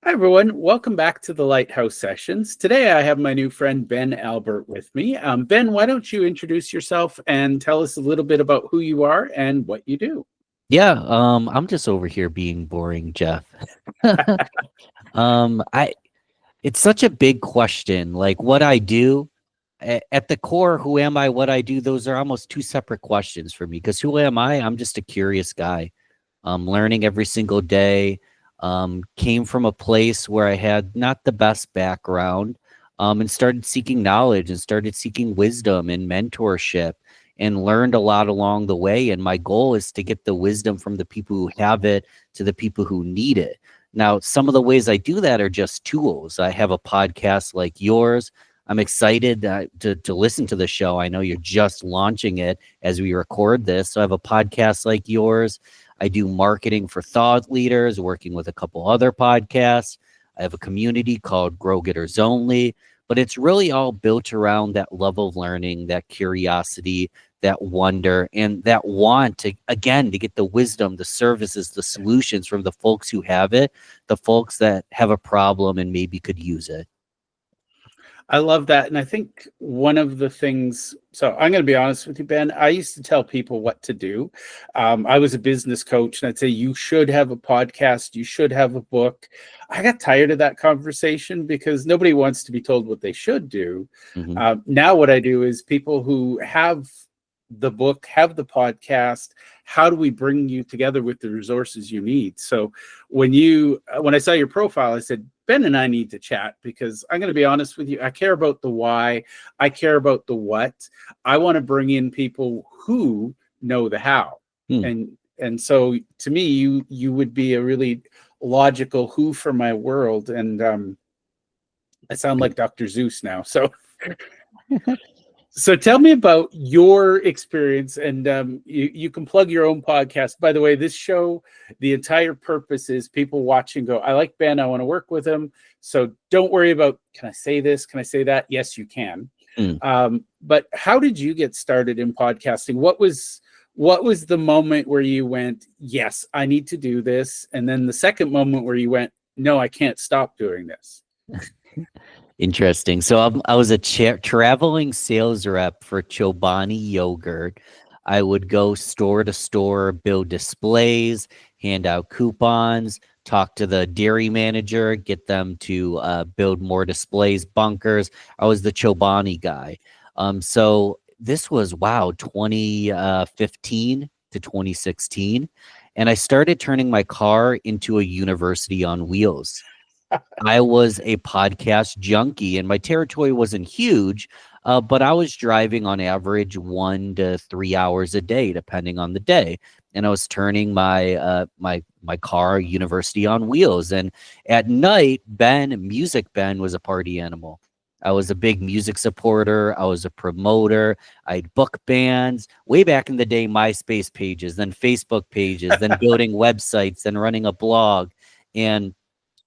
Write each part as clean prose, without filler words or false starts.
Hi, everyone. Welcome back to the Lighthouse Sessions. Today, I have my new friend, Ben Albert, with me. Ben, why don't you introduce yourself and tell us a little bit about who you are and what you do? Yeah, I'm just over here being boring, Jeff. I It's such a big question. Like what I do at the core, who am I, what I do, those are almost two separate questions for me. Because who am I? I'm just a curious guy. Learning every single day. Came from a place where I had not the best background, and started seeking knowledge and started seeking wisdom and mentorship and learned a lot along the way. And my goal is to get the wisdom from the people who have it to the people who need it. Now, some of the ways I do that are just tools. I have a podcast like yours. I'm excited to listen to the show. I know you're just launching it as we record this. So I have a podcast like yours. I do marketing for thought leaders, working with a couple other podcasts. I have a community called Grow Getters Only, but it's really all built around that love of learning, that curiosity, that wonder, and that want to, again, to get the wisdom, the services, the solutions from the folks who have it, the folks that have a problem and maybe could use it. I love that. And I think one of the things, so I'm going to be honest with you, Ben, I used to tell people what to do. I was a business coach and I'd say, you should have a podcast, you should have a book. I got tired of that conversation because nobody wants to be told what they should do. Mhm. Now, what I do is people who have the book, have the podcast, how do we bring you together with the resources you need? So when I saw your profile, I said, Ben and I need to chat because I'm going to be honest with you. I care about the why. I care about the what. I want to bring in people who know the how. Hmm. And so to me, you would be a really logical who for my world. And I sound like Dr. Zeus now. So tell me about your experience, and you can plug your own podcast. By the way, this show, the entire purpose is people watching go, I like Ben, I want to work with him. So don't worry about, can I say this? Can I say that? Yes, you can. Hmm. But how did you get started in podcasting? What was the moment where you went, yes, I need to do this? And then the second moment where you went, no, I can't stop doing this. Interesting. So I was a traveling sales rep for Chobani yogurt. I would go store to store, build displays, hand out coupons, talk to the dairy manager, get them to build more displays, bunkers. I was the Chobani guy. So this was, wow, 2015 to 2016. And I started turning my car into a university on wheels. I was a podcast junkie, and my territory wasn't huge, but I was driving on average 1 to 3 hours a day, depending on the day. And I was turning my car university on wheels. And at night, Music Ben, was a party animal. I was a big music supporter. I was a promoter. I'd book bands way back in the day, MySpace pages, then Facebook pages, then building websites, then running a blog. And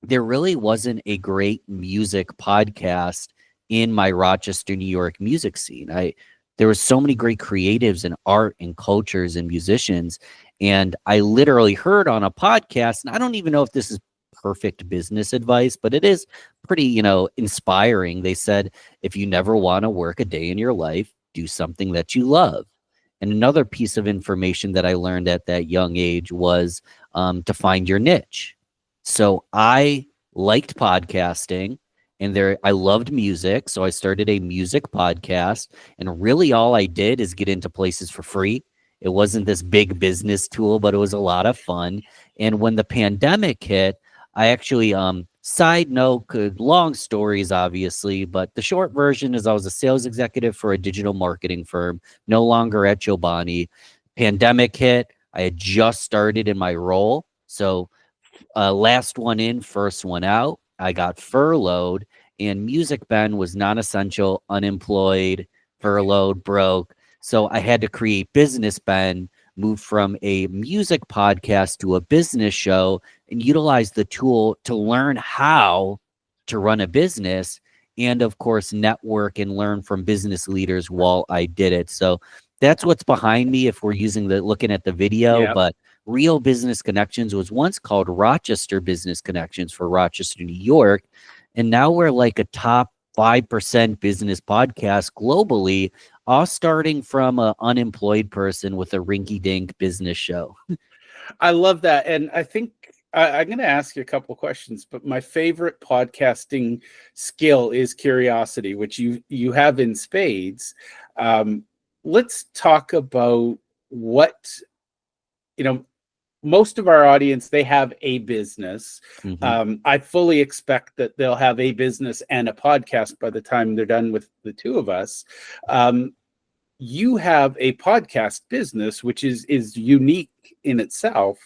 there really wasn't a great music podcast in my Rochester, New York music scene. There were so many great creatives and art and cultures and musicians. And I literally heard on a podcast, and I don't even know if this is perfect business advice, but it is pretty, inspiring. They said, if you never want to work a day in your life, do something that you love. And another piece of information that I learned at that young age was to find your niche. So I liked podcasting and I loved music. So I started a music podcast, and really all I did is get into places for free. It wasn't this big business tool, but it was a lot of fun. And when the pandemic hit, I actually, side note, long stories, obviously, but the short version is I was a sales executive for a digital marketing firm, no longer at Chobani. Pandemic hit. I had just started in my role. So last one in, first one out. I got furloughed, and Music Ben was non-essential, unemployed, furloughed, broke. So I had to create Business Ben, move from a music podcast to a business show, and utilize the tool to learn how to run a business, and of course, network and learn from business leaders while I did it. So that's what's behind me if we're looking at the video, Yeah. but Real Business Connections was once called Rochester Business Connections for Rochester, New York. And now we're like a top 5% business podcast globally, all starting from an unemployed person with a rinky-dink business show. I love that. And I think I'm going to ask you a couple of questions, but my favorite podcasting skill is curiosity, which you have in spades. Let's talk about what, you know, most of our audience, they have a business. I fully expect that they'll have a business and a podcast by the time they're done with the two of us. You have a podcast business, which is unique in itself.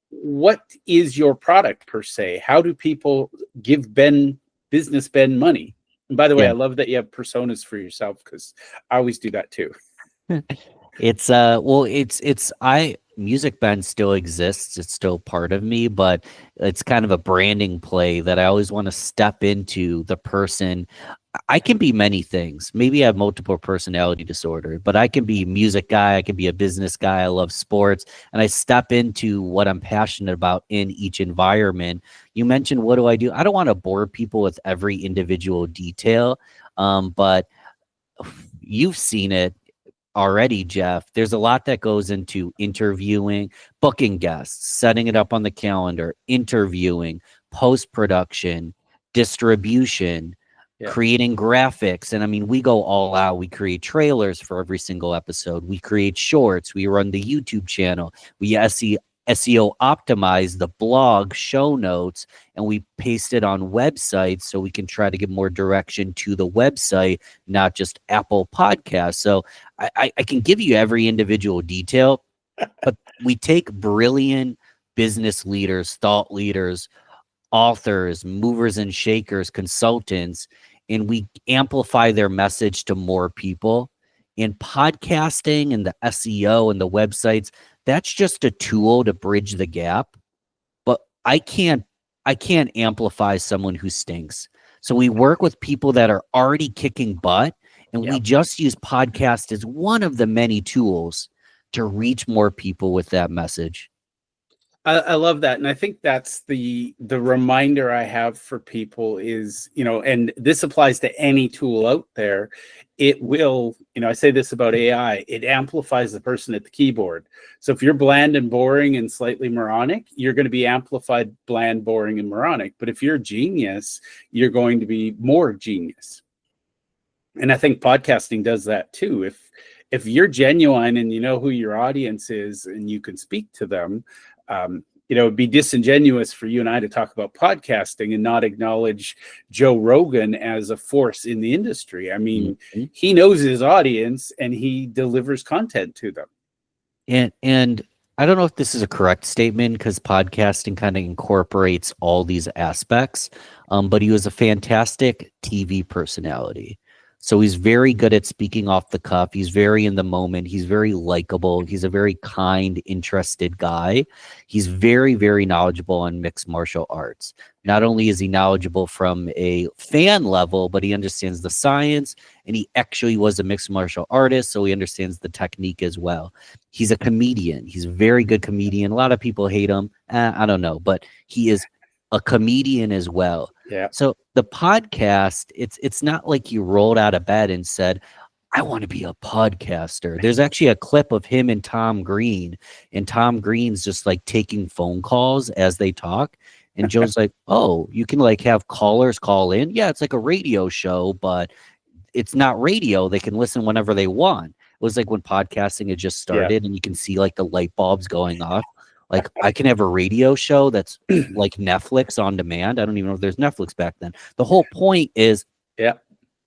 What is your product per se? How do people give Ben money? And by the way, Yeah. I love that you have personas for yourself, because I always do that too. It's Music Ben still exists. It's still part of me, but it's kind of a branding play that I always want to step into the person. I can be many things. Maybe I have multiple personality disorder, but I can be a music guy. I can be a business guy. I love sports, and I step into what I'm passionate about in each environment. You mentioned, what do? I don't want to bore people with every individual detail, but you've seen it already, Jeff. There's a lot that goes into interviewing, booking guests, setting it up on the calendar, interviewing, post-production, distribution, creating graphics. And I mean, we go all out. We create trailers for every single episode. We create shorts. We run the YouTube channel. We SEO optimize the blog show notes, and we paste it on websites so we can try to give more direction to the website, not just Apple Podcasts. So I can give you every individual detail, but we take brilliant business leaders, thought leaders, authors, movers and shakers, consultants, and we amplify their message to more people. In podcasting and the SEO and the websites, that's just a tool to bridge the gap. But I can't amplify someone who stinks. So we work with people that are already kicking butt, and we just use podcast as one of the many tools to reach more people with that message. I love that. And I think that's the reminder I have for people is, and this applies to any tool out there. It will, I say this about AI, it amplifies the person at the keyboard. So if you're bland and boring and slightly moronic, you're going to be amplified, bland, boring, and moronic. But if you're a genius, you're going to be more genius. And I think podcasting does that too. If you're genuine and you know who your audience is and you can speak to them, it'd be disingenuous for you and I to talk about podcasting and not acknowledge Joe Rogan as a force in the industry. I mean, he knows his audience and he delivers content to them. And I don't know if this is a correct statement, because podcasting kind of incorporates all these aspects, but he was a fantastic TV personality. So he's very good at speaking off the cuff. He's very in the moment. He's very likable. He's a very kind, interested guy. He's very, very knowledgeable on mixed martial arts. Not only is he knowledgeable from a fan level, but he understands the science, and he actually was a mixed martial artist, so he understands the technique as well. He's a comedian. He's a very good comedian. A lot of people hate him. I don't know, but he is a comedian as well. Yeah. So the podcast, it's not like you rolled out of bed and said, I want to be a podcaster. There's actually a clip of him and Tom Green, and Tom Green's just like taking phone calls as they talk. And Joe's like, oh, you can like have callers call in. Yeah, it's like a radio show, but it's not radio. They can listen whenever they want. It was like when podcasting had just started, and you can see like the light bulbs going off. Like, I can have a radio show that's like Netflix on demand. I don't even know if there's Netflix back then. The whole point is,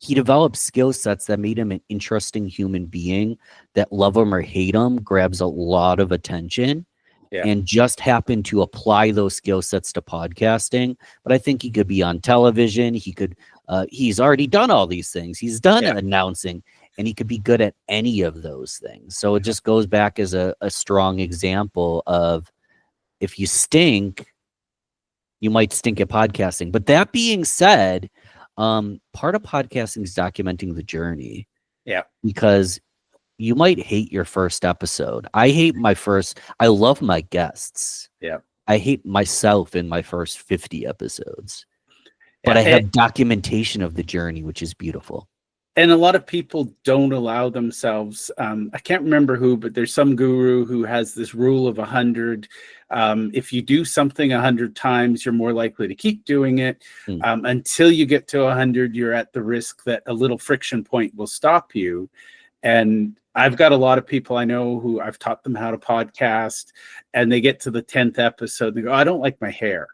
he developed skill sets that made him an interesting human being that, love him or hate him, grabs a lot of attention, and just happened to apply those skill sets to podcasting. But I think he could be on television. He could, he's already done all these things. He's done announcing, and he could be good at any of those things. So it just goes back as a strong example of, if you stink, you might stink at podcasting. But that being said, part of podcasting is documenting the journey. Yeah. Because you might hate your first episode. I love my guests. Yeah. I hate myself in my first 50 episodes, but Yeah. I have documentation of the journey, which is beautiful. And a lot of people don't allow themselves. I can't remember who, but there's some guru who has this rule of 100. If you do something 100 times, you're more likely to keep doing it. Until you get to 100, you're at the risk that a little friction point will stop you. And I've got a lot of people I know who I've taught them how to podcast, and they get to the 10th episode and they go, I don't like my hair.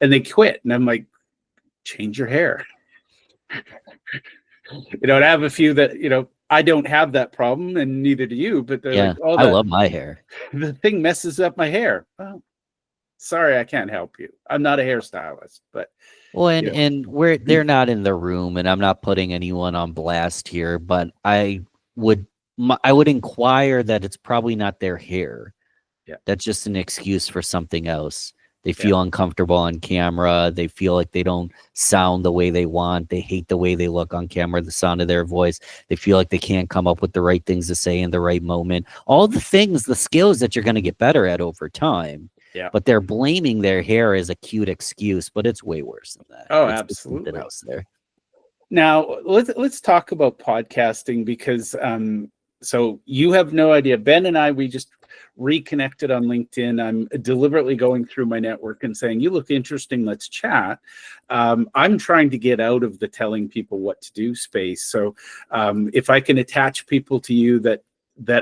And they quit. And I'm like, change your hair. And I have a few that, I don't have that problem, and neither do you, but they're like, oh, I love my hair. The thing messes up my hair. Well, sorry, I can't help you. I'm not a hairstylist, but and they're not in the room, and I'm not putting anyone on blast here, but I would inquire that it's probably not their hair. Yeah. That's just an excuse for something else. They feel uncomfortable on camera. They feel like they don't sound the way they want. They hate the way they look on camera, the sound of their voice. They feel like they can't come up with the right things to say in the right moment. All the things, the skills that you're going to get better at over time. Yeah. But they're blaming their hair as a cute excuse, but it's way worse than that. Oh, it's absolutely. Something else there. Now, let's talk about podcasting, because so you have no idea. Ben and I, we just reconnected on LinkedIn. I'm deliberately going through my network and saying, you look interesting, let's chat. I'm trying to get out of the telling people what to do space. So if I can attach people to you that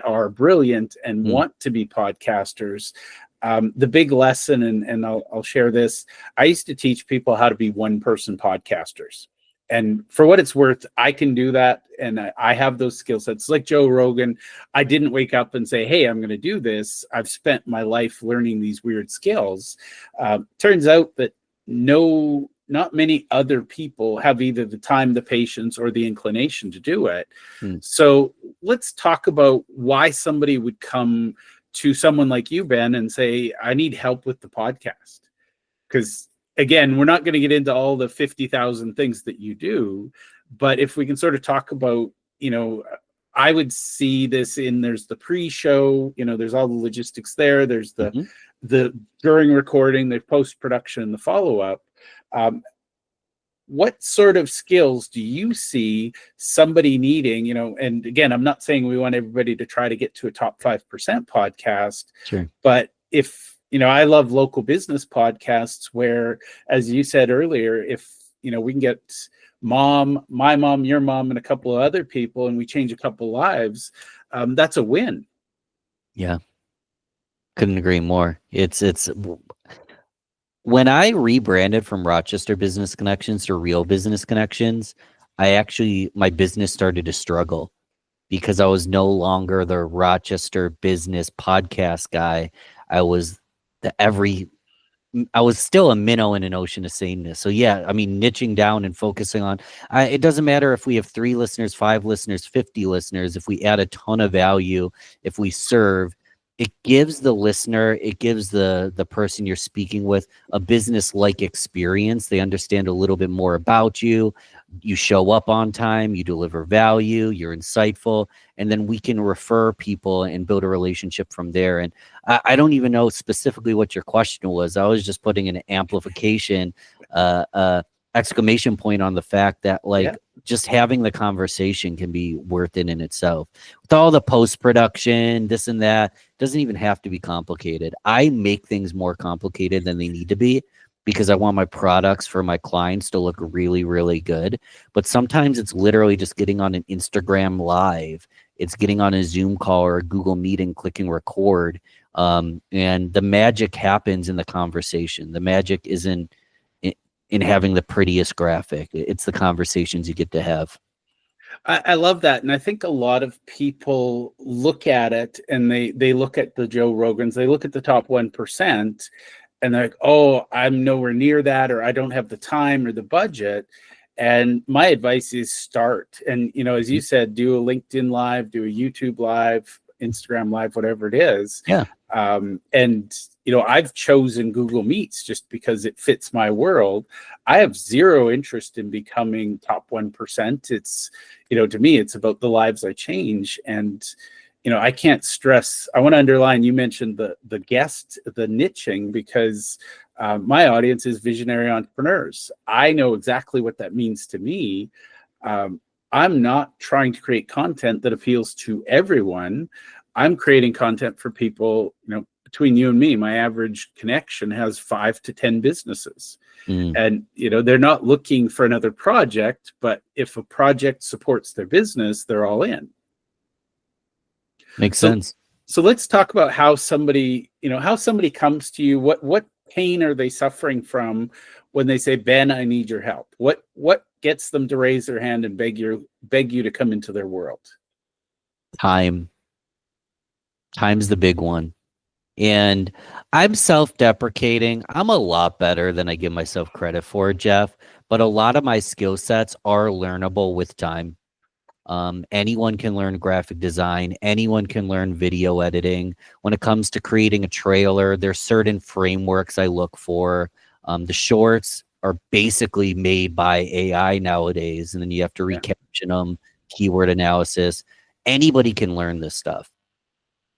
are brilliant and want to be podcasters, the big lesson, and I'll share this, I used to teach people how to be one-person podcasters. And for what it's worth, I can do that. And I have those skill sets. Like Joe Rogan, I didn't wake up and say, hey, I'm going to do this. I've spent my life learning these weird skills. Turns out that not many other people have either the time, the patience, or the inclination to do it. So let's talk about why somebody would come to someone like you, Ben, and say, I need help with the podcast. Because again, we're not going to get into all the 50,000 things that you do, but if we can sort of talk about, I would see this there's the pre-show, there's all the logistics there. There's the during recording, the post-production, the follow-up. What sort of skills do you see somebody needing, and again, I'm not saying we want everybody to try to get to a top 5% podcast, sure, but if, I love local business podcasts where, as you said earlier, if, we can get my mom, your mom, and a couple of other people, and we change a couple lives, that's a win. Yeah. Couldn't agree more. It's when I rebranded from Rochester Business Connections to Real Business Connections, my business started to struggle because I was no longer the Rochester business podcast guy. I was still a minnow in an ocean of sameness. So yeah, I mean, niching down and focusing on, it doesn't matter if we have 3 listeners, 5 listeners, 50 listeners, if we add a ton of value, if we serve, it gives the listener, it gives the person you're speaking with a business-like experience. They understand a little bit more about you. You show up on time, you deliver value, you're insightful, and then we can refer people and build a relationship from there. And I don't even know specifically what your question was. I was just putting an amplification, exclamation point on the fact that just having the conversation can be worth it in itself. With all the post-production, this and that, doesn't even have to be complicated. I make things more complicated than they need to be because I want my products for my clients to look really, really good. But sometimes it's literally just getting on an Instagram live. It's getting on a Zoom call or a Google Meet and clicking record. And the magic happens in the conversation. The magic isn't in having the prettiest graphic. It's the conversations you get to have. I love that. And I think a lot of people look at it and they look at the Joe Rogans, they look at the top 1%, and they're like, oh, I'm nowhere near that, or I don't have the time or the budget. And my advice is start. And, as you said, do a LinkedIn live, do a YouTube live, Instagram live, whatever it is. Yeah. And, I've chosen Google Meets just because it fits my world. I have zero interest in becoming top 1%. It's, to me, it's about the lives I change. And, I can't stress, I want to underline, you mentioned the guest, the niching, because my audience is visionary entrepreneurs. I know exactly what that means to me. I'm not trying to create content that appeals to everyone. I'm creating content for people, between you and me, my average connection has 5 to 10 businesses. And, they're not looking for another project, but if a project supports their business, they're all in. Makes sense. So let's talk about how somebody comes to you. What pain are they suffering from when they say, Ben, I need your help? What gets them to raise their hand and beg you to come into their world? Time's the big one. And I'm self-deprecating. I'm a lot better than I give myself credit for, Jeff, but a lot of my skill sets are learnable with time. Anyone can learn graphic design. Anyone can learn video editing. When it comes to creating a trailer, there's certain frameworks I look for. The shorts are basically made by AI nowadays, and then you have to recaption them, keyword analysis. Anybody can learn this stuff.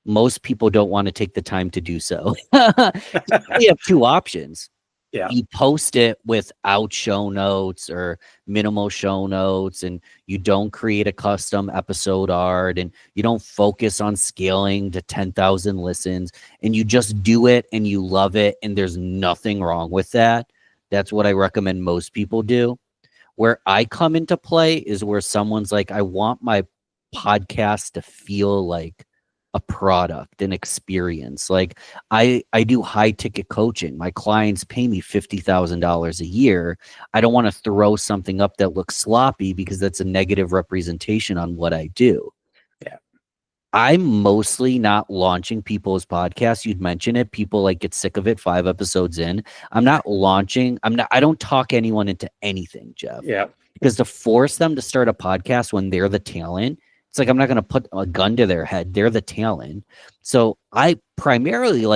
Most people don't want to take the time to do so. You have two options. Yeah. You post it without show notes or minimal show notes, and you don't create a custom episode art, and you don't focus on scaling to 10,000 listens, and you just do it and you love it, and there's nothing wrong with that. That's what I recommend most people do. Where I come into play is where someone's like, I want my podcast to feel like a product, an experience. Like I do high ticket coaching. My clients pay me $50,000 a year. I don't want to throw something up that looks sloppy because that's a negative representation on what I do. Yeah. I'm mostly not launching people's podcasts. You'd mention it. People like get sick of it 5 episodes in. I don't talk anyone into anything, Jeff. Yeah. Because to force them to start a podcast when they're the talent, it's like I'm not going to put a gun to their head. They're the talent. So I primarily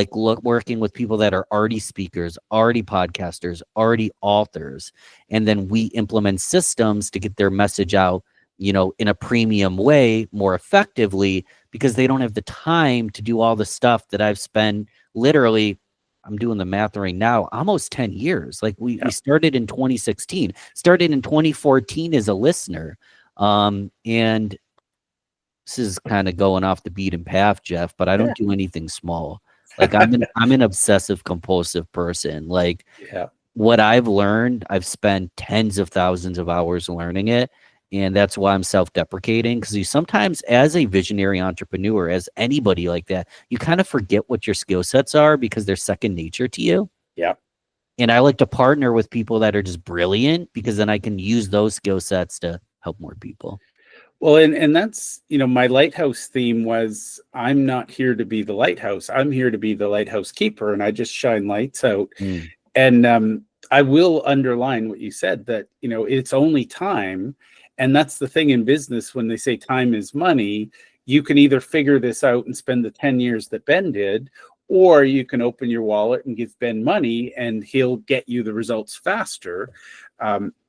working with people that are already speakers, already podcasters, already authors. And then we implement systems to get their message out, in a premium way, more effectively, because they don't have the time to do all the stuff that I've spent literally, I'm doing the math right now, almost 10 years. Like we started in 2016, started in 2014 as a listener. And this is kind of going off the beaten path, Jeff, but I don't do anything small. Like I'm an obsessive compulsive person. Like what I've learned, I've spent tens of thousands of hours learning it. And that's why I'm self-deprecating, because you sometimes, as a visionary entrepreneur, as anybody like that, you kind of forget what your skill sets are because they're second nature to you. Yeah. And I like to partner with people that are just brilliant, because then I can use those skill sets to help more people. Well, and that's, my lighthouse theme was, I'm not here to be the lighthouse. I'm here to be the lighthouse keeper, and I just shine lights out. And I will underline what you said, that, it's only time. And that's the thing in business, when they say time is money, you can either figure this out and spend the 10 years that Ben did, or you can open your wallet and give Ben money and he'll get you the results faster.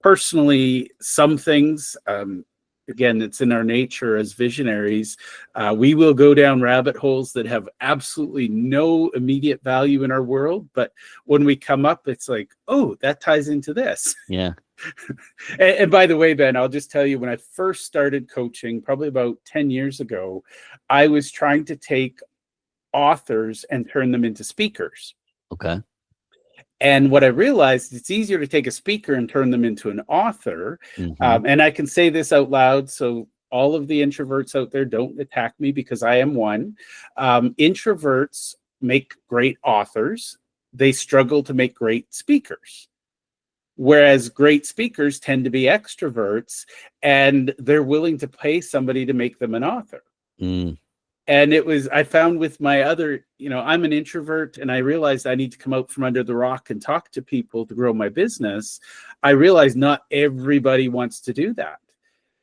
Personally, some things, again, it's in our nature as visionaries. We will go down rabbit holes that have absolutely no immediate value in our world. But when we come up, it's like, oh, that ties into this. Yeah. And by the way, Ben, I'll just tell you, when I first started coaching, probably about 10 years ago, I was trying to take authors and turn them into speakers. Okay. And what I realized, it's easier to take a speaker and turn them into an author. And I can say this out loud, so all of the introverts out there don't attack me, because I am one. Introverts make great authors. They struggle to make great speakers. Whereas great speakers tend to be extroverts, and they're willing to pay somebody to make them an author. And I found with my other, I'm an introvert, and I realized I need to come out from under the rock and talk to people to grow my business. I realized not everybody wants to do that.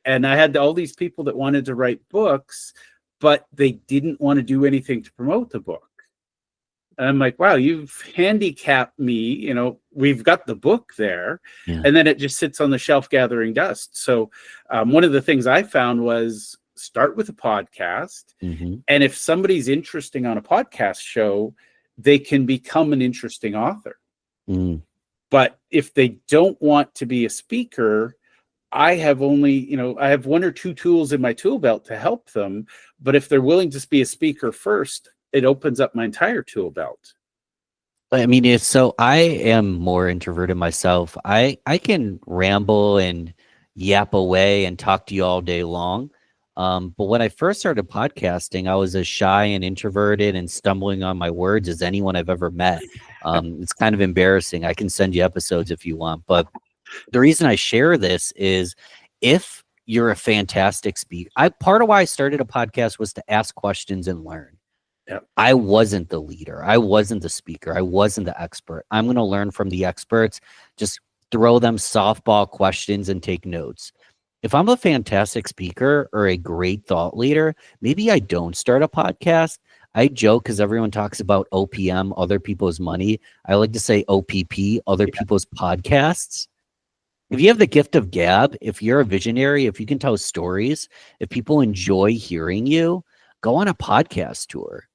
And I had all these people that wanted to write books, but they didn't want to do anything to promote the book. And I'm like, wow, you've handicapped me. We've got the book there, and then it just sits on the shelf gathering dust. So one of the things I found was, start with a podcast. Hmm. And if somebody's interesting on a podcast show, they can become an interesting author. Mm. But if they don't want to be a speaker, I have only, I have one or two tools in my tool belt to help them. But if they're willing to be a speaker first, it opens up my entire tool belt. I mean, it's so I am more introverted myself. I can ramble and yap away and talk to you all day long. But when I first started podcasting, I was as shy and introverted and stumbling on my words as anyone I've ever met. It's kind of embarrassing. I can send you episodes if you want. But the reason I share this is if you're a fantastic speaker, part of why I started a podcast was to ask questions and learn. Yep. I wasn't the leader. I wasn't the speaker. I wasn't the expert. I'm going to learn from the experts. Just throw them softball questions and take notes. If I'm a fantastic speaker or a great thought leader, maybe I don't start a podcast. I joke because everyone talks about OPM, other people's money. I like to say OPP, other people's podcasts. If you have the gift of gab, if you're a visionary, if you can tell stories, if people enjoy hearing you, go on a podcast tour.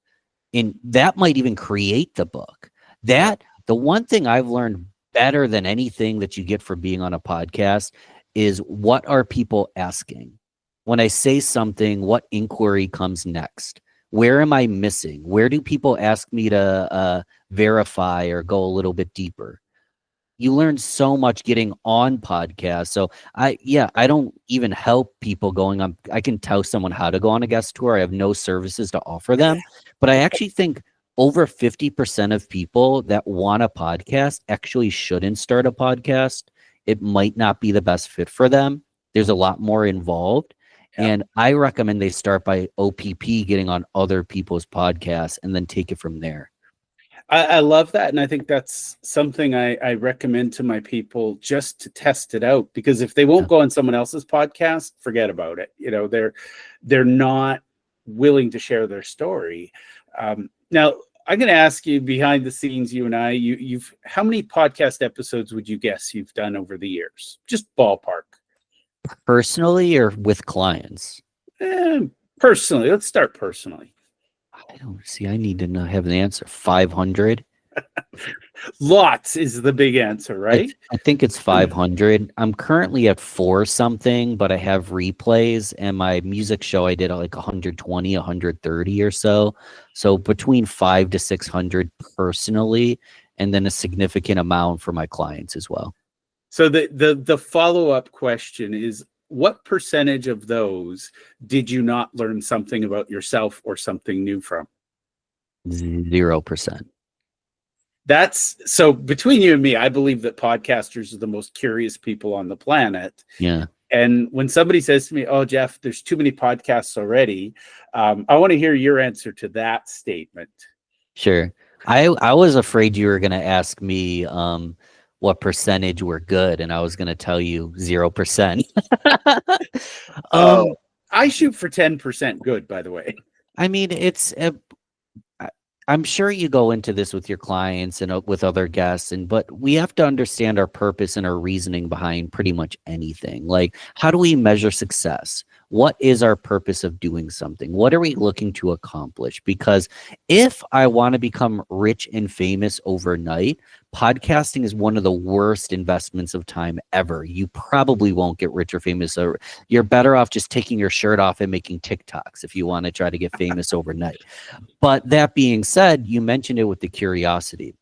And that might even create the book. The one thing I've learned better than anything that you get for being on a podcast is what are people asking? When I say something, what inquiry comes next? Where am I missing? Where do people ask me to verify or go a little bit deeper? You learn so much getting on podcasts. So I don't even help people going on. I can tell someone how to go on a guest tour. I have no services to offer them, but I actually think over 50% of people that want a podcast actually shouldn't start a podcast. It might not be the best fit for them. There's a lot more involved. Yeah. And I recommend they start by OPP, getting on other people's podcasts, and then take it from there. I love that. And I think that's something I recommend to my people just to test it out, because if they won't go on someone else's podcast, forget about it. They're not willing to share their story. Now I'm going to ask you, behind the scenes, you and I, you've how many podcast episodes would you guess you've done over the years? Just ballpark. Personally or with clients? Personally. Let's start personally. I don't see. I need to have an answer. 500. Lots is the big answer, right? I think it's 500. I'm currently at 4 something, but I have replays, and my music show I did at like 120, 130 or so. So between 500 to 600 personally, and then a significant amount for my clients as well. So the follow-up question is, what percentage of those did you not learn something about yourself or something new from? 0%. That's so between you and me, I believe that podcasters are the most curious people on the planet. Yeah. And when somebody says to me, "Oh, Jeff, there's too many podcasts already," I want to hear your answer to that statement. Sure. I was afraid you were going to ask me what percentage were good, and I was going to tell you 0%. I shoot for 10% good, by the way. I mean, I'm sure you go into this with your clients and with other guests, but we have to understand our purpose and our reasoning behind pretty much anything. Like, how do we measure success? What is our purpose of doing something? What are we looking to accomplish? Because if I want to become rich and famous overnight, podcasting is one of the worst investments of time ever. You probably won't get rich or famous. Or you're better off just taking your shirt off and making TikToks if you want to try to get famous overnight. But that being said, you mentioned it with the curiosity.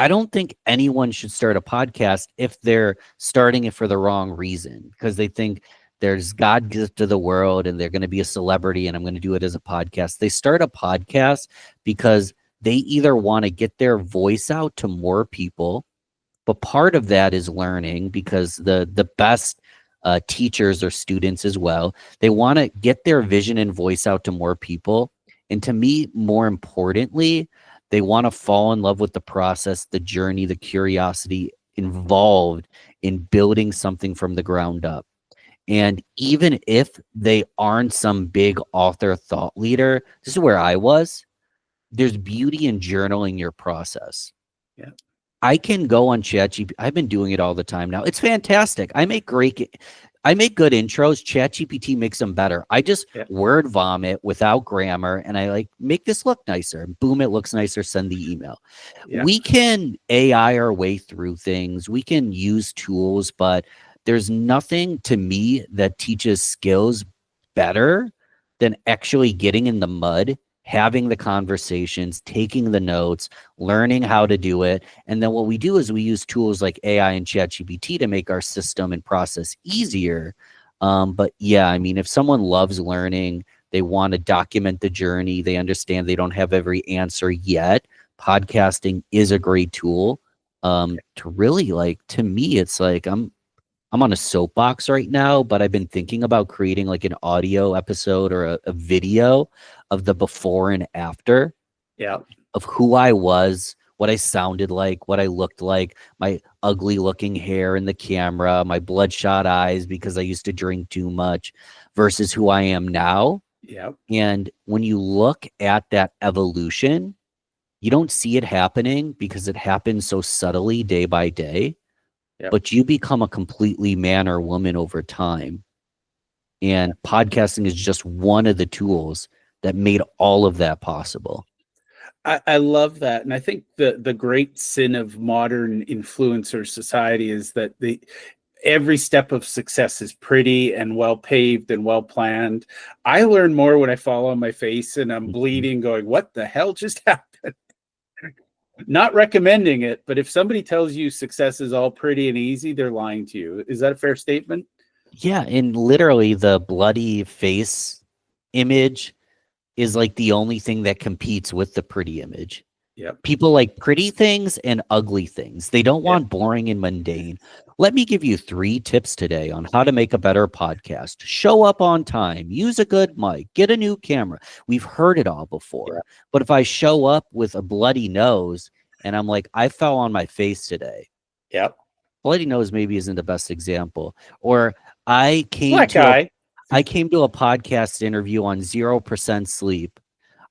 I don't think anyone should start a podcast if they're starting it for the wrong reason, because they think there's God gift to the world and they're going to be a celebrity and I'm going to do it as a podcast. They start a podcast because they either want to get their voice out to more people, but part of that is learning, because the best teachers are students as well. They want to get their vision and voice out to more people. And to me, more importantly, they want to fall in love with the process, the journey, the curiosity involved in building something from the ground up. And even if they aren't some big author thought leader, this is where I was. There's beauty in journaling your process. Yeah. I can go on ChatGPT. I've been doing it all the time now. It's fantastic. I make great. I make good intros. ChatGPT makes them better. I just Yeah. word vomit without grammar, and I like make this look nicer. Boom, it looks nicer. Send the email. Yeah. We can AI our way through things. We can use tools, but there's nothing to me that teaches skills better than actually getting in the mud, having the conversations, taking the notes, learning how to do it. And then what we do is we use tools like AI and ChatGPT to make our system and process easier. But yeah, I mean, if someone loves learning, they want to document the journey, they understand they don't have every answer yet, podcasting is a great tool to really like, to me, it's like I'm on a soapbox right now, but I've been thinking about creating like an audio episode or a video of the before and after Yeah. of who I was, what I sounded like, what I looked like, my ugly looking hair in the camera, my bloodshot eyes because I used to drink too much versus who I am now. Yeah. And when you look at that evolution, you don't see it happening because it happens so subtly day by day, Yep. but you become a completely man or woman over time. And podcasting is just one of the tools that made all of that possible. I love that. And I think the great sin of modern influencer society is that every step of success is pretty and well paved and well planned. I learn more when I fall on my face and I'm bleeding, going, what the hell just happened? Not recommending it, but if somebody tells you success is all pretty and easy, they're lying to you. Is that a fair statement? Yeah, and literally the bloody face image is like the only thing that competes with the pretty image. Yep. People like pretty things and ugly things. They don't want Yep. boring and mundane. Let me give you 3 tips today on how to make a better podcast. Show up on time, use a good mic, get a new camera. We've heard it all before. Yeah. But if I show up with a bloody nose and I'm like, I fell on my face today. Yep. Bloody nose maybe isn't the best example. Or I came Black to guy. I came to a podcast interview on 0% sleep.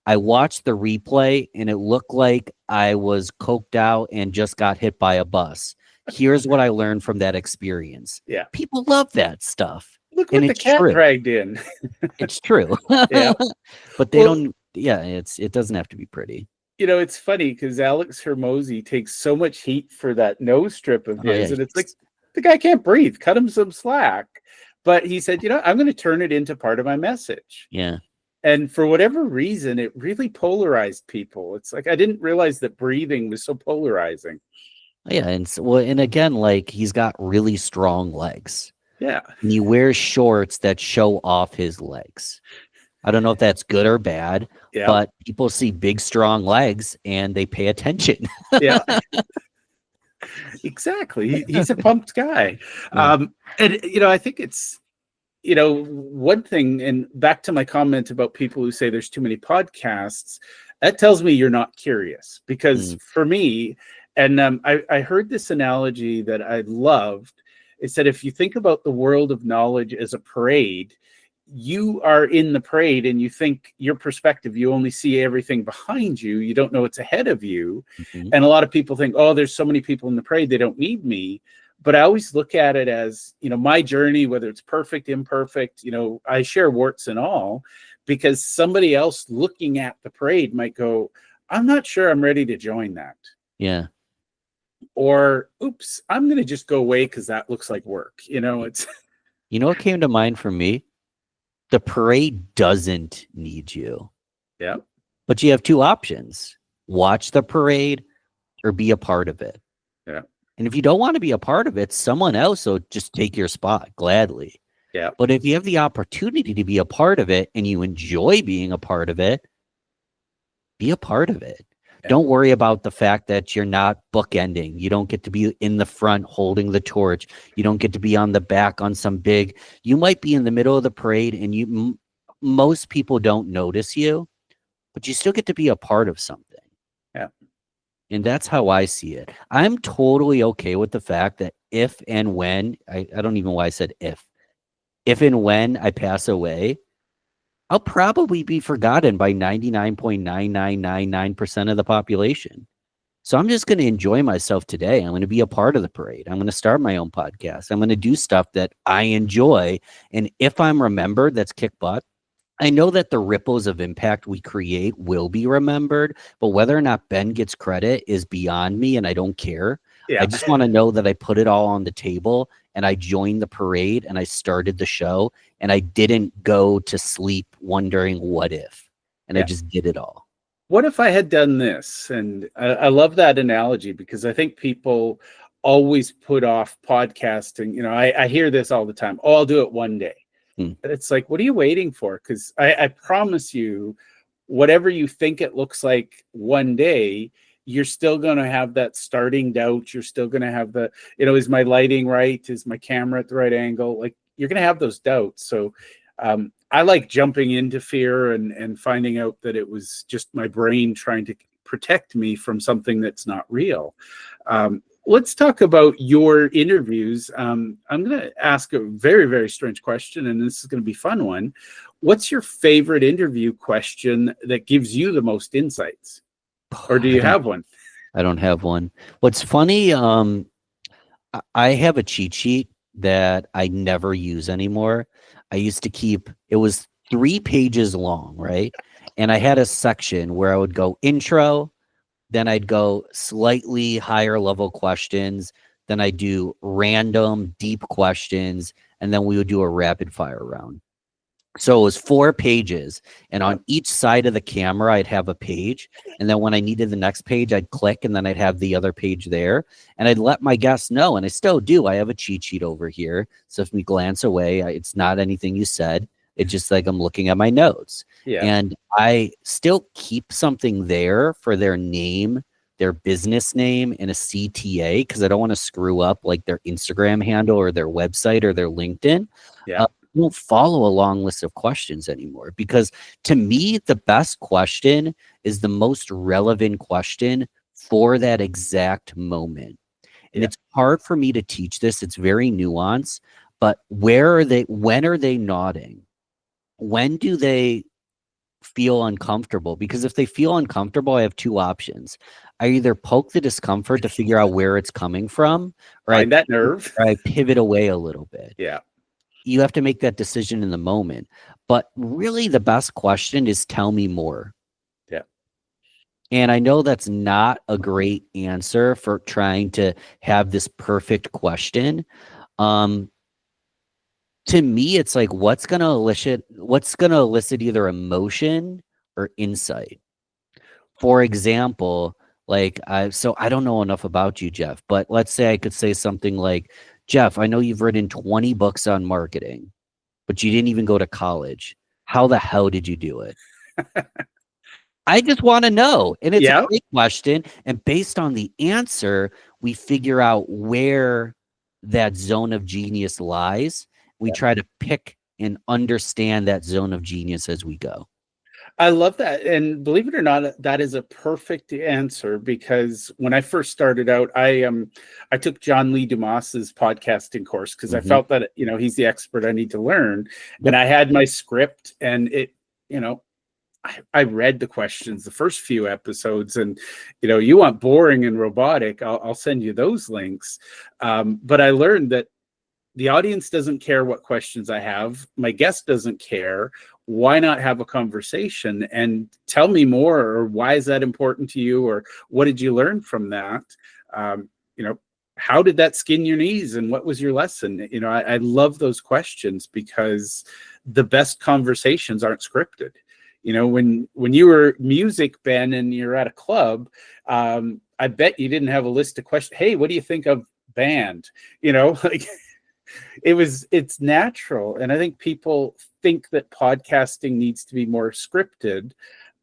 I watched the replay and it looked like I was coked out and just got hit by a bus. Here's what I learned from that experience. Yeah. People love that stuff. Look what And the it's cat true. dragged in. It's true. Yeah. But they Well, don't, yeah, it doesn't have to be pretty. You know, it's funny because Alex Hermosi takes so much heat for that nose strip of Oh, yeah, his, and it's like the guy can't breathe. Cut him some slack. But he said, I'm going to turn it into part of my message. Yeah. And for whatever reason, it really polarized people. It's like I didn't realize that breathing was so polarizing. Yeah, and so, well, and again, like he's got really strong legs. Yeah. And he wears shorts that show off his legs. I don't know if that's good or bad, Yeah. but people see big, strong legs and they pay attention. Yeah. Exactly. He's a pumped guy. Yeah. And I think it's one thing, and back to my comment about people who say there's too many podcasts, that tells me you're not curious. Because for me, and I heard this analogy that I loved. It said, if you think about the world of knowledge as a parade, you are in the parade and you think your perspective, you only see everything behind you. You don't know what's ahead of you. Mhm. And a lot of people think, oh, there's so many people in the parade, they don't need me. But I always look at it as, my journey, whether it's perfect, imperfect, I share warts and all, because somebody else looking at the parade might go, I'm not sure I'm ready to join that. Yeah. Or, oops, I'm going to just go away because that looks like work. It's. You know what came to mind for me? The parade doesn't need you. Yeah. But you have 2 options. Watch the parade or be a part of it. Yeah. And if you don't want to be a part of it, someone else will just take your spot gladly. Yeah. But if you have the opportunity to be a part of it and you enjoy being a part of it, be a part of it. Yeah. Don't worry about the fact that you're not bookending. You don't get to be in the front holding the torch. You don't get to be on the back on some big. You might be in the middle of the parade and most people don't notice you, but you still get to be a part of something. Yeah. And that's how I see it. I'm totally okay with the fact that if and when, I don't even know why I said if and when I pass away, I'll probably be forgotten by 99.9999% of the population. So I'm just going to enjoy myself today. I'm going to be a part of the parade. I'm going to start my own podcast. I'm going to do stuff that I enjoy. And if I'm remembered, that's kick butt. I know that the ripples of impact we create will be remembered, but whether or not Ben gets credit is beyond me, and I don't care. Yeah. I just want to know that I put it all on the table and I joined the parade and I started the show and I didn't go to sleep wondering what if, and I just did it all. What if I had done this? And I love that analogy because I think people always put off podcasting. You know, I hear this all the time. Oh, I'll do it one day. But it's like, what are you waiting for? Because I promise you, whatever you think it looks like one day, you're still going to have that starting doubt. You're still going to have the, you know, is my lighting right? Is my camera at the right angle? Like, you're going to have those doubts. So I like jumping into fear and finding out that it was just my brain trying to protect me from something that's not real. Let's talk about your interviews. I'm going to ask a very, very strange question, and this is going to be a fun one. What's your favorite interview question that gives you the most insights? Or do you have one? I don't have one. What's funny, I have a cheat sheet that I never use anymore. I used to keep, it was 3 pages long, right? And I had a section where I would go intro, then I'd go slightly higher level questions, then I'd do random deep questions, and then we would do a rapid fire round. So it was 4 pages, and on each side of the camera, I'd have a page. And then when I needed the next page, I'd click, and then I'd have the other page there. And I'd let my guests know, and I still do. I have a cheat sheet over here. So if we glance away, it's not anything you said. It's just like I'm looking at my notes. Yeah. And I still keep something there for their name, their business name, and a CTA, because I don't want to screw up like their Instagram handle or their website or their LinkedIn. Yeah. Won't follow a long list of questions anymore, because to me, the best question is the most relevant question for that exact moment. And it's hard for me to teach this. It's very nuanced, but when are they nodding? When do they feel uncomfortable? Because if they feel uncomfortable, I have 2 options. I either poke the discomfort to figure out where it's coming from, or Find that nerve. or I pivot away a little bit. Yeah. You have to make that decision in the moment. But really, the best question is, tell me more. Yeah. And I know that's not a great answer for trying to have this perfect question. To me, it's like, what's going to elicit either emotion or insight. For example, like, I don't know enough about you, Jeff, but let's say I could say something like, Jeff, I know you've written 20 books on marketing, but you didn't even go to college. How the hell did you do it? I just want to know. And it's a great question. And based on the answer, we figure out where that zone of genius lies. We try to pick and understand that zone of genius as we go. I love that. And believe it or not, that is a perfect answer, because when I first started out, I took John Lee Dumas's podcasting course because I felt that, you know, he's the expert I need to learn. And I had my script, and it, you know, I read the questions the first few episodes, and, you know, you want boring and robotic, I'll send you those links. But I learned that the audience doesn't care what questions I have. My guest doesn't care. Why not have a conversation and tell me more? Or why is that important to you? Or what did you learn from that? You know, how did that skin your knees? And what was your lesson? You know, I love those questions, because the best conversations aren't scripted. You know, when you were music, Ben, and you're at a club, I bet you didn't have a list of questions. Hey, what do you think of band? You know, like, it's natural. And I think people think that podcasting needs to be more scripted.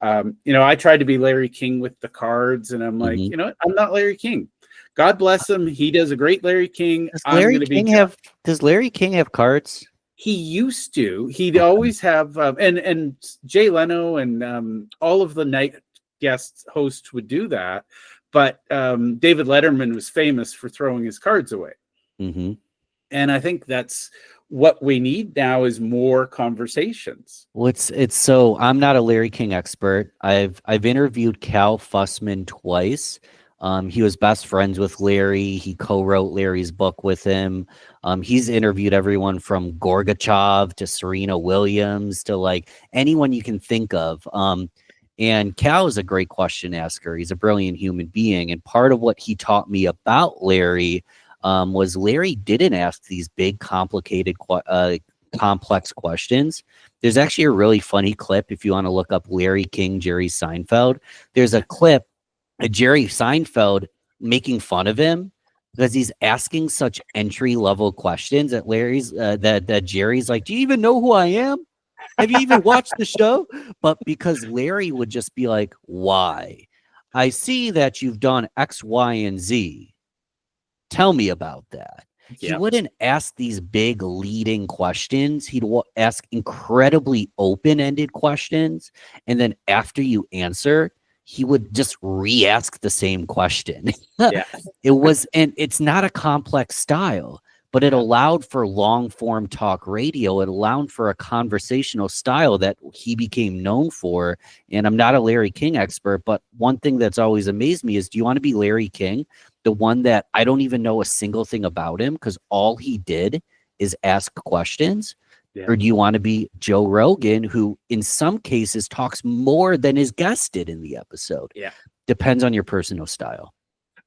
You know, I tried to be Larry King with the cards, and I'm like, you know what? I'm not Larry King. God bless him. He does a great Larry King. Does Larry King have cards? He used to. He'd always have, and Jay Leno and all of the night guest hosts would do that. But David Letterman was famous for throwing his cards away. And I think that's what we need now, is more conversations. Well, it's so I'm not a Larry King expert. I've interviewed Cal Fussman twice. He was best friends with Larry. He co-wrote Larry's book with him. He's interviewed everyone from Gorbachev to Serena Williams to like anyone you can think of. And Cal is a great question asker. He's a brilliant human being. And part of what he taught me about Larry was Larry didn't ask these big, complicated, complex questions. There's actually a really funny clip if you want to look up Larry King, Jerry Seinfeld. There's a clip of Jerry Seinfeld making fun of him because he's asking such entry level questions that Larry's that Jerry's like, "Do you even know who I am? Have you even watched the show?" But because Larry would just be like, "Why? I see that you've done X, Y, and Z. Tell me about that." He wouldn't ask these big leading questions. He'd ask incredibly open-ended questions. And then after you answer, he would just re-ask the same question. Yeah. And it's not a complex style, but it allowed for long-form talk radio. It allowed for a conversational style that he became known for. And I'm not a Larry King expert, but one thing that's always amazed me is, do you want to be Larry King? The one that I don't even know a single thing about him because all he did is ask questions. Yeah. Or do you want to be Joe Rogan, who in some cases talks more than his guest did in the episode? Yeah. Depends on your personal style.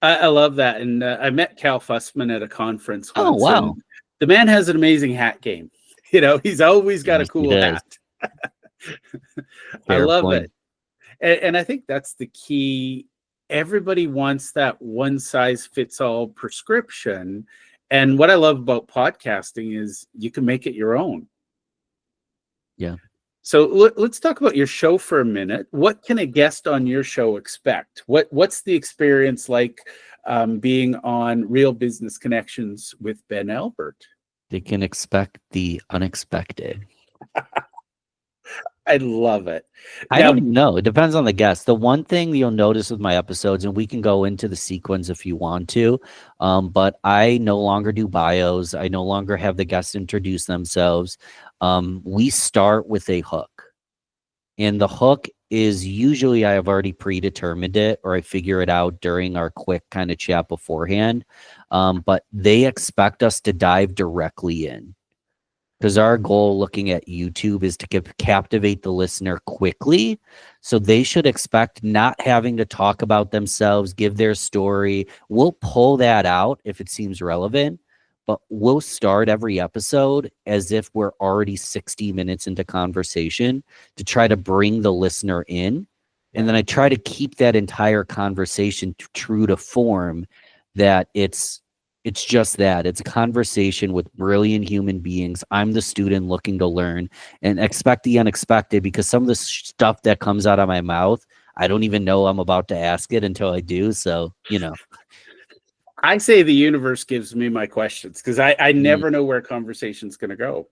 I love that. And I met Cal Fussman at a conference once. Oh, wow. The man has an amazing hat game. You know, he's always got a cool hat. I love it. And I think that's the key. Everybody wants that one size fits all prescription. And what I love about podcasting is you can make it your own. Yeah. So let's talk about your show for a minute. What can a guest on your show expect? What's the experience like being on Real Business Connections with Ben Albert? They can expect the unexpected. I love it. I don't even know. It depends on the guest. The one thing you'll notice with my episodes, and we can go into the sequence if you want to, but I no longer do bios. I no longer have the guests introduce themselves. We start with a hook. And the hook is usually I have already predetermined it or I figure it out during our quick kind of chat beforehand. But they expect us to dive directly in. Because our goal looking at YouTube is to captivate the listener quickly. So they should expect not having to talk about themselves, give their story. We'll pull that out if it seems relevant, but we'll start every episode as if we're already 60 minutes into conversation to try to bring the listener in. And then I try to keep that entire conversation true to form, that it's just that. It's a conversation with brilliant human beings. I'm the student looking to learn, and expect the unexpected, because some of the stuff that comes out of my mouth, I don't even know I'm about to ask it until I do. So, you know. I say the universe gives me my questions because I never know where a conversation's going to go.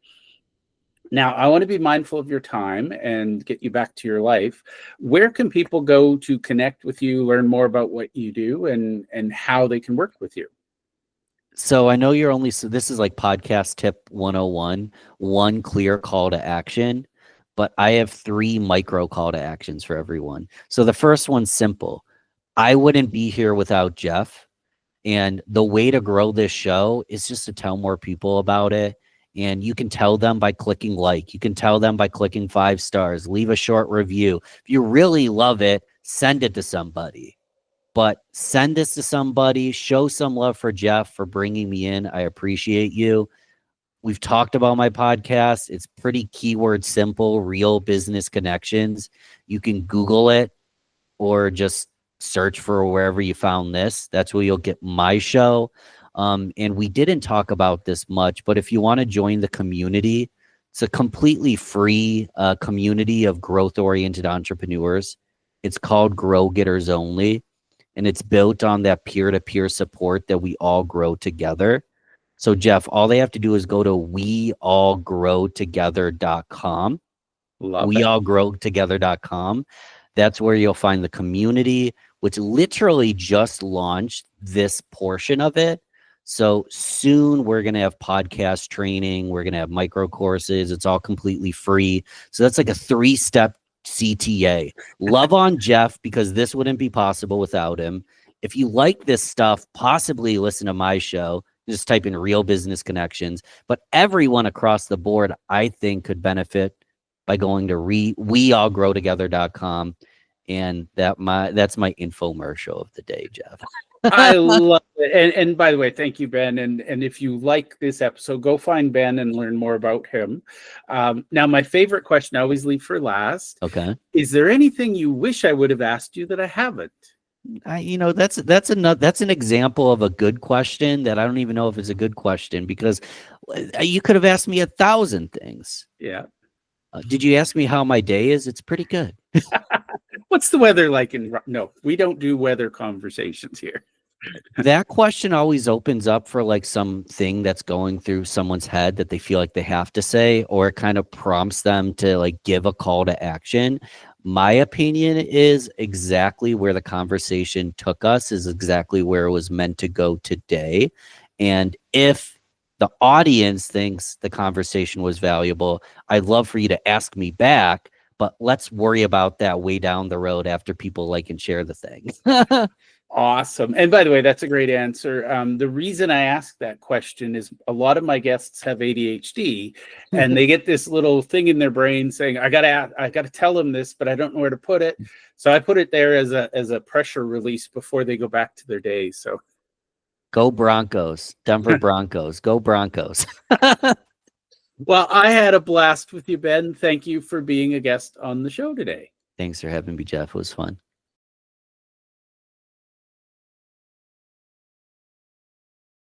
Now, I want to be mindful of your time and get you back to your life. Where can people go to connect with you, learn more about what you do, and how they can work with you? So I know you're only, so this is like podcast tip 101, one clear call to action, but I have 3 micro call to actions for everyone. So the first one's simple. I wouldn't be here without Jeff. And the way to grow this show is just to tell more people about it. And you can tell them by clicking like, you can tell them by clicking 5 stars, leave a short review. If you really love it, send it to somebody. But send this to somebody, show some love for Jeff for bringing me in. I appreciate you. We've talked about my podcast. It's pretty keyword simple, Real Business Connections. You can Google it or just search for wherever you found this. That's where you'll get my show. And we didn't talk about this much, but if you want to join the community, it's a completely free community of growth-oriented entrepreneurs. It's called Grow Getters Only. And it's built on that peer-to-peer support that we all grow together. So, Jeff, all they have to do is go to weallgrowtogether.com. Weallgrowtogether.com. That's where you'll find the community, which literally just launched this portion of it. So soon we're going to have podcast training. We're going to have micro courses. It's all completely free. So that's like a 3-step CTA. Love on Jeff, because this wouldn't be possible without him. if you like this stuff, possibly listen to my show. Just type in Real Business Connections. But everyone across the board, I think, could benefit by going to weallgrowtogether.com. And that's my infomercial of the day, Jeff. I love it. And by the way, thank you, Ben. And if you like this episode, go find Ben and learn more about him. Now, my favorite question I always leave for last. Okay. Is there anything you wish I would have asked you that I haven't? That's an example of a good question that I don't even know if it's a good question, because you could have asked me 1,000 things. Yeah. Did you ask me how my day is? It's pretty good. What's the weather like no, we don't do weather conversations here. That question always opens up for like something that's going through someone's head that they feel like they have to say, or it kind of prompts them to like give a call to action. My opinion is exactly where the conversation took us is exactly where it was meant to go today. And if the audience thinks the conversation was valuable, I'd love for you to ask me back, but let's worry about that way down the road after people like and share the thing. Awesome. And by the way, that's a great answer. The reason I ask that question is a lot of my guests have ADHD and they get this little thing in their brain saying, I gotta tell them this, but I don't know where to put it. So I put it there as a pressure release before they go back to their day. So go Broncos, Denver Broncos, go Broncos. Well, I had a blast with you, Ben. Thank you for being a guest on the show today. Thanks for having me, Jeff. It was fun.